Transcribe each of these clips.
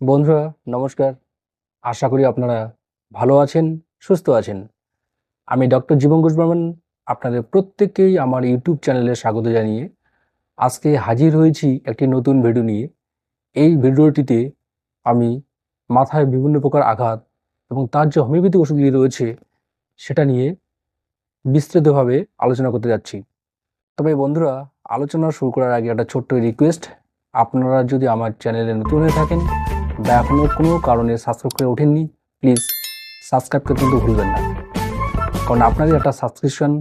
বন্ধুরা, নমস্কার। আশা করি আপনারা ভালো আছেন, সুস্থ আছেন। আমি ডক্টর জীবন ঘোষ বর্মন আপনাদের প্রত্যেককেই আমার ইউটিউব চ্যানেলে স্বাগত জানিয়ে আজকে হাজির হয়েছি একটি নতুন ভিডিও নিয়ে। এই ভিডিওটিতে আমি মাথায় বিভিন্ন প্রকার আঘাত এবং তার যে হোমিওপ্যাথিক ওষুধগুলি রয়েছে সেটা নিয়ে বিস্তৃতভাবে আলোচনা করতে যাচ্ছি। তবে বন্ধুরা, আলোচনা শুরু করার আগে একটা ছোট্ট রিকোয়েস্ট, আপনারা যদি আমার চ্যানেলে নতুন হয়ে থাকেন বা এখনও কোনো কারণে সাবস্ক্রাইব করে ওঠেননি, প্লিজ সাবস্ক্রাইব করতে কিন্তু ভুলবেন না, কারণ আপনাদের একটা সাবস্ক্রিপশন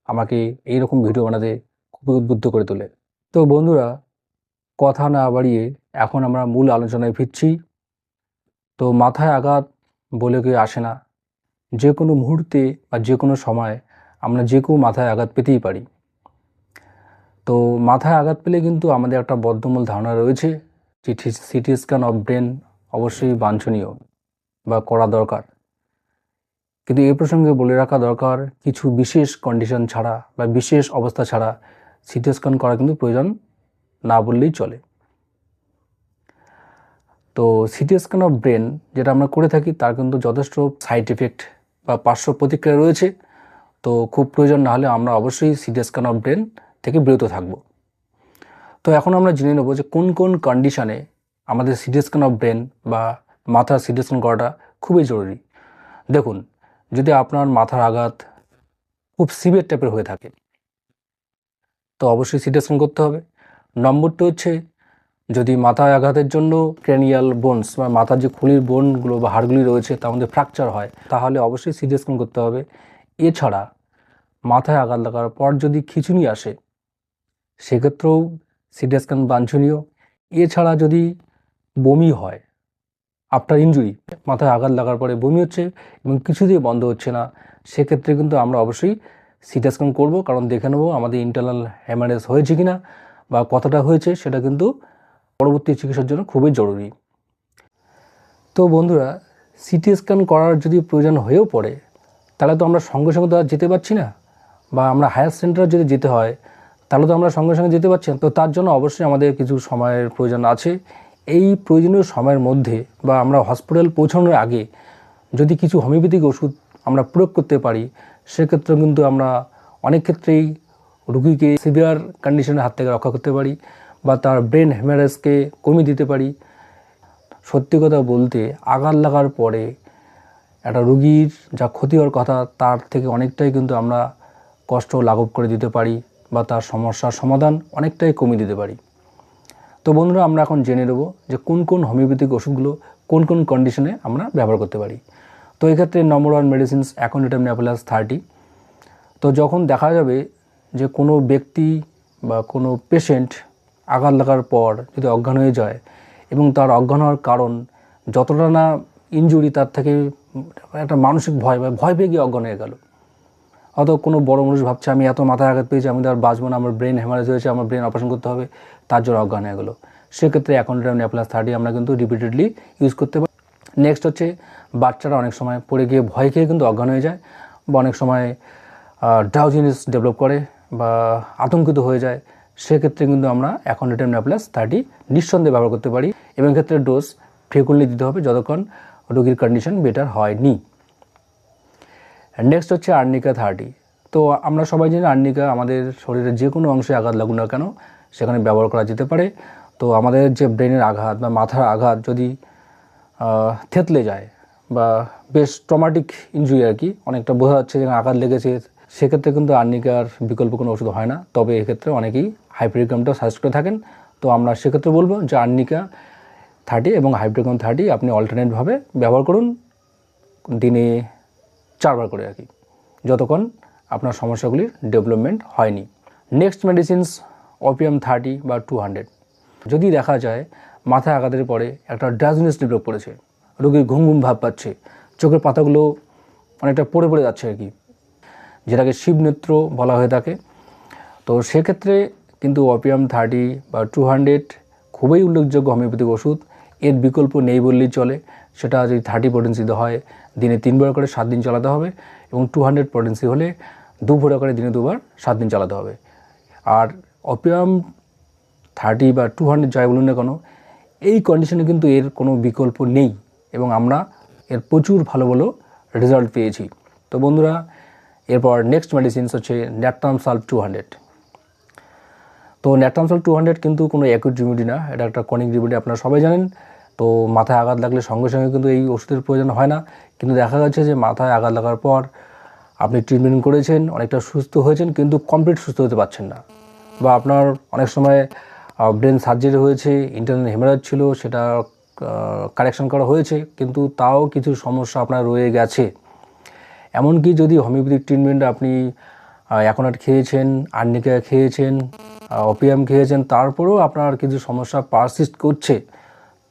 আমাকে এইরকম ভিডিও বানাতে খুবই উদ্বুদ্ধ করে তোলে। তো বন্ধুরা, কথা না বাড়িয়ে এখন আমরা মূল আলোচনায় ফিরছি। তো মাথায় আঘাত বলে কেউ আসে না। যে কোনো মুহূর্তে বা যে কোনো সময় আমরা যে কেউ মাথায় আঘাত পেতেই পারি। তো মাথায় আঘাত পেলে কিন্তু আমাদের একটা বদ্ধমূল ধারণা রয়েছে যে সিটি স্ক্যান অফ ব্রেন অবশ্যই বাঞ্ছনীয় বা করা দরকার। কিন্তু এ প্রসঙ্গে বলে রাখা দরকার, কিছু বিশেষ কন্ডিশন ছাড়া বা বিশেষ অবস্থা ছাড়া সিটি স্ক্যান করা কিন্তু প্রয়োজন না বললেই চলে। তো সিটি স্ক্যান অফ ব্রেন যেটা আমরা করে থাকি তার কিন্তু যথেষ্ট সাইড এফেক্ট বা পার্শ্ব প্রতিক্রিয়া রয়েছে। তো খুব প্রয়োজন না হলে আমরা অবশ্যই সিটি স্ক্যান অফ ব্রেন থেকে বিরত থাকব। তো এখন আমরা জেনে নেব যে কোন কোন কন্ডিশনে আমাদের সিটি স্ক্যান অফ ব্রেন বা মাথার সিটি স্ক্যান করাটা খুবই জরুরি। দেখুন, যদি আপনার মাথার আঘাত খুব সিভিয়ার টাইপের হয়ে থাকে তো অবশ্যই সিটি স্ক্যান করতে হবে। নম্বরটা হচ্ছে, যদি মাথায় আঘাতের জন্য ক্রেনিয়াল বোনস বা মাথার যে খুলির বোনগুলো বা হাড়গুলি রয়েছে তার মধ্যে ফ্র্যাকচার হয়, তাহলে অবশ্যই সিটি স্ক্যান করতে হবে। এছাড়া মাথায় আঘাত লাগার পর যদি খিঁচুনি আসে সেক্ষেত্রেও সিটি স্ক্যান বাঞ্ছনীয়। এছাড়া যদি বমি হয়, আফটার ইনজুরি, মাথায় আঘাত লাগার পরে বমি হচ্ছে এবং কিছুতেই বন্ধ হচ্ছে না, সেক্ষেত্রে কিন্তু আমরা অবশ্যই সিটি স্ক্যান করব, কারণ দেখে নেব আমাদের ইন্টারনাল হ্যামারেজ হয়েছে কিনা বা কতটা হয়েছে, সেটা কিন্তু পরবর্তী চিকিৎসার জন্য খুবই জরুরি। তো বন্ধুরা, সিটি স্ক্যান করার যদি প্রয়োজন হয়েও পড়ে তাহলে তো আমরা সঙ্গে সঙ্গে তো আর যেতে পারছি না, বা আমরা হায়ার সেন্টারে যদি যেতে হয় তাহলে তো আমরা সঙ্গে সঙ্গে যেতে পারছি না। তো তার জন্য অবশ্যই আমাদের কিছু সময়ের প্রয়োজন আছে। এই প্রয়োজনীয় সময়ের মধ্যে বা আমরা হসপিটাল পৌঁছানোর আগে যদি কিছু হোমিওপ্যাথিক ওষুধ আমরা প্রয়োগ করতে পারি, সেক্ষেত্রে কিন্তু আমরা অনেক ক্ষেত্রেই রুগীকে সিভিয়ার কন্ডিশনের হাত থেকে রক্ষা করতে পারি বা তার ব্রেন হ্যামারেজকে কমিয়ে দিতে পারি। সত্যি কথা বলতে, আঘাত লাগার পরে একটা রুগীর যা ক্ষতি হওয়ার কথা তার থেকে অনেকটাই কিন্তু আমরা কষ্ট লাঘব করে দিতে পারি বা তার সমস্যার সমাধান অনেকটাই কমিয়ে দিতে পারি। তো বন্ধুরা, আমরা এখন জেনে নেব যে কোন কোন হোমিওপ্যাথিক ওষুধগুলো কোন কোন কন্ডিশনে আমরা ব্যবহার করতে পারি। তো এক্ষেত্রে নম্বর 1 মেডিসিনস অ্যাকোনিটাম নেপোলাস 30। তো যখন দেখা যাবে যে কোনো ব্যক্তি বা কোনো পেশেন্ট আঘাত লাগার পর যদি অজ্ঞান হয়ে যায় এবং তার অজ্ঞান হওয়ার কারণ যতটা না ইনজুরি, তার থেকে একটা মানসিক ভয় বা ভয় পেয়ে গিয়ে অজ্ঞান হয়ে গেল। হয়তো কোনো বড় মানুষ ভাবছে আমি এত মাথায় আঘাত পেয়েছি, আমি তো আর বাঁচবো না, আমার ব্রেন হ্যামারেজ হয়েছে, আমার ব্রেন অপারেশন করতে হবে, তার জন্য অজ্ঞান হয়ে গেলো। সেক্ষেত্রে অ্যাকোনিটাম নেপোলাস 30 আমরা কিন্তু রিপিটেডলি ইউজ করতে পারি। নেক্সট হচ্ছে, বাচ্চারা অনেক সময় পড়ে গিয়ে ভয় খেয়ে কিন্তু অজ্ঞান হয়ে যায় বা অনেক সময় ড্রাউজিনেস ডেভেলপ করে বা আতঙ্কিত হয়ে যায়, সেক্ষেত্রে কিন্তু আমরা অ্যাকোনিটাম নেপোলাস 30 নিঃসন্দেহে ব্যবহার করতে পারি এবং ক্ষেত্রে ডোজ ফ্রিকুয়েন্টলি দিতে হবে যতক্ষণ রোগীর কন্ডিশন বেটার হয়নি। নেক্সট হচ্ছে আর্নিকা 30। তো আমরা সবাই জানি আর্নিকা আমাদের শরীরের যে কোনো অংশে আঘাত লাগুক না কেন সেখানে ব্যবহার করা যেতে পারে। তো আমাদের যে ব্রেনের আঘাত বা মাথার আঘাত যদি থেতলে যায় বা বেশ ট্রমাটিক ইনজুরি আর কি, অনেকটা বোঝা যাচ্ছে যে আঘাত লেগেছে, সেক্ষেত্রে কিন্তু আর্নিকার বিকল্প কোনো ওষুধ হয় না। তবে এক্ষেত্রে অনেকেই হাইপ্রিকমটাও সাজেস্ট করে থাকেন। তো আমরা সেক্ষেত্রে বলবো যে আর্নিকা 30 এবং হাইপ্রিকম 30 আপনি অল্টারনেটভাবে ব্যবহার করুন, দিনে 4 বার করে আর কি, যতক্ষণ আপনার সমস্যাগুলির ডেভেলপমেন্ট হয়নি। নেক্সট মেডিসিনস ওপিয়াম 30 বা 200। যদি দেখা যায় মাথায় আঘাতের পরে একটা ড্রাউজিনেস ডেভেলপ করেছে, রোগীর ঘুম ঘুম ভাব পাচ্ছে, চোখের পাতাগুলো অনেকটা পড়ে পড়ে যাচ্ছে আর কি, যেটাকে শিবনেত্র বলা হয়ে থাকে, তো সেক্ষেত্রে কিন্তু ওপিয়াম 30 বা 200 খুবই উল্লেখযোগ্য হোমিওপ্যাথিক ওষুধ। এর বিকল্প নেই বললেই চলে। সেটা যদি 30 পোটেন্সিতে হয় দিনে 3 বার করে 7 দিন চালাতে হবে এবং 200 পোটেন্সি হলে 2 ভোর করে দিনে 2 বার 7 দিন চালাতে হবে। আর ওপিয়াম 30 বা 200 যাই বলুন না কেন, এই কন্ডিশনে কিন্তু এর কোনো বিকল্প নেই এবং আমরা এর প্রচুর ভালো ভালো রেজাল্ট পেয়েছি। তো বন্ধুরা, এরপর নেক্সট মেডিসিনস হচ্ছে ন্যাট্রামসাল 200। তো ন্যাট্রামসাল 200 কিন্তু কোনো অ্যাকুট রেমেডি না, এটা একটা ক্রনিক রেমেডি, আপনারা সবাই জানেন। তো মাথায় আঘাত লাগলে সঙ্গে সঙ্গে কিন্তু এই ওষুধের প্রয়োজন হয় না, কিন্তু দেখা যাচ্ছে যে মাথায় আঘাত লাগার পর আপনি ট্রিটমেন্ট করেছেন, অনেকটা সুস্থ হয়েছেন, কিন্তু কমপ্লিট সুস্থ হতে পারছেন না, বা আপনার অনেক সময় ব্রেন সার্জারি হয়েছে, ইন্টারনাল হেমারেজ ছিল, সেটা কারেকশন করা হয়েছে, কিন্তু তাও কিছু সমস্যা আপনার রয়ে গেছে। এমনকি যদি হোমিওপ্যাথিক ট্রিটমেন্ট আপনি অ্যাকোনাট খেয়েছেন, আর্নিকা খেয়েছেন, ওপিয়াম খেয়েছেন, তারপরেও আপনার কিছু সমস্যা পারসিস্ট করছে,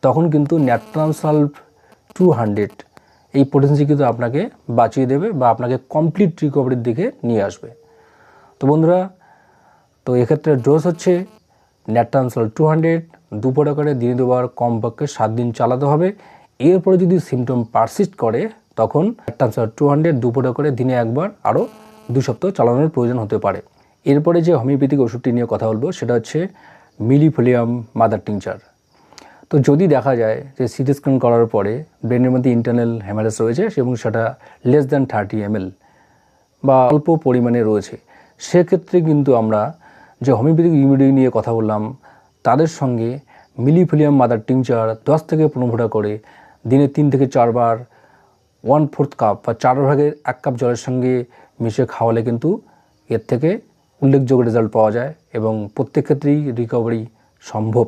তখন কিন্তু ন্যাট্রামসাল 200 এই পোটেন্সি কিন্তু আপনাকে বাঁচিয়ে দেবে বা আপনাকে কমপ্লিট রিকভারির দিকে নিয়ে আসবে। তো বন্ধুরা, তো এক্ষেত্রে ডোজ হচ্ছে ন্যাট্রামসাল 200 দুপুরে করে দিনে দুবার কমপক্ষে 7 দিন চালাতে হবে। এরপরে যদি সিমটম পারসিস্ট করে তখন ন্যাট্রামসাল 200 দুপুরে করে দিনে একবার আরও 2 সপ্তাহ চালানোর প্রয়োজন হতে পারে। এরপরে যে হোমিওপ্যাথিক ওষুধটি নিয়ে কথা বলবো সেটা হচ্ছে মিলিফোলিয়াম মাদার টিংচার। তো যদি দেখা যায় যে সিটি স্ক্যান করার পরে ব্রেনের মধ্যে ইন্টারনাল হ্যামারেজ রয়েছে এবং সেটা লেস দ্যান 30 ml বা অল্প পরিমাণে রয়েছে, সেক্ষেত্রে কিন্তু আমরা যে হোমিওপ্যাথিক রেমেডি নিয়ে কথা বললাম তাদের সঙ্গে মিলিফোলিয়াম মাদার টিংচার 10 থেকে 15 ফোঁটা করে দিনে 3 থেকে 4 বার 1/4 কাপ বা 4 ভাগের 1 কাপ জলের সঙ্গে মিশিয়ে খাওয়ালে কিন্তু এর থেকে উল্লেখযোগ্য রেজাল্ট পাওয়া যায় এবং প্রত্যেক ক্ষেত্রেই রিকভারি সম্ভব।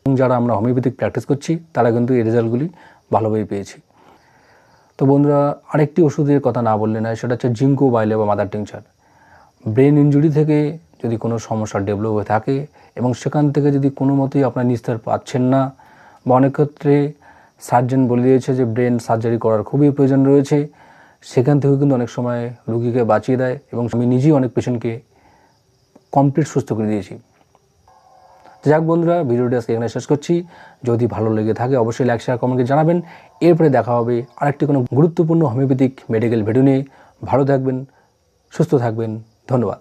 এবং যারা আমরা হোমিওপ্যাথিক প্র্যাকটিস করছি তারা কিন্তু এই রেজাল্টগুলি ভালোভাবে পেয়েছি। তো বন্ধুরা, আরেকটি ওষুধের কথা না বললে নয়, সেটা হচ্ছে ginkgo biloba mother tincture. Brain injury থেকে যদি কোনো সমস্যা ডেভেলপ হয়ে থাকে এবং সেখান থেকে যদি কোনো মতেই আপনার নিস্তার পাচ্ছেন না, বা অনেক ক্ষেত্রে সার্জন বলে দিয়েছে যে ব্রেন সার্জারি করার খুবই প্রয়োজন রয়েছে, সেখান থেকেও কিন্তু অনেক সময় রুগীকে বাঁচিয়ে দেয় এবং আমি নিজেই অনেক পেশেন্টকে কমপ্লিট সুস্থ করে দিয়েছি। যাক বন্ধুরা, ভিডিওটি আজকে এখানে শেষ করছি। যদি ভালো লেগে থাকে অবশ্যই লাইক, শেয়ার, কমেন্টে জানাবেন। এরপরে দেখা হবে আরেকটি কোনো গুরুত্বপূর্ণ হোমিওপ্যাথিক মেডিকেল ভিডিও নিয়ে। ভালো থাকবেন, সুস্থ থাকবেন, ধন্যবাদ।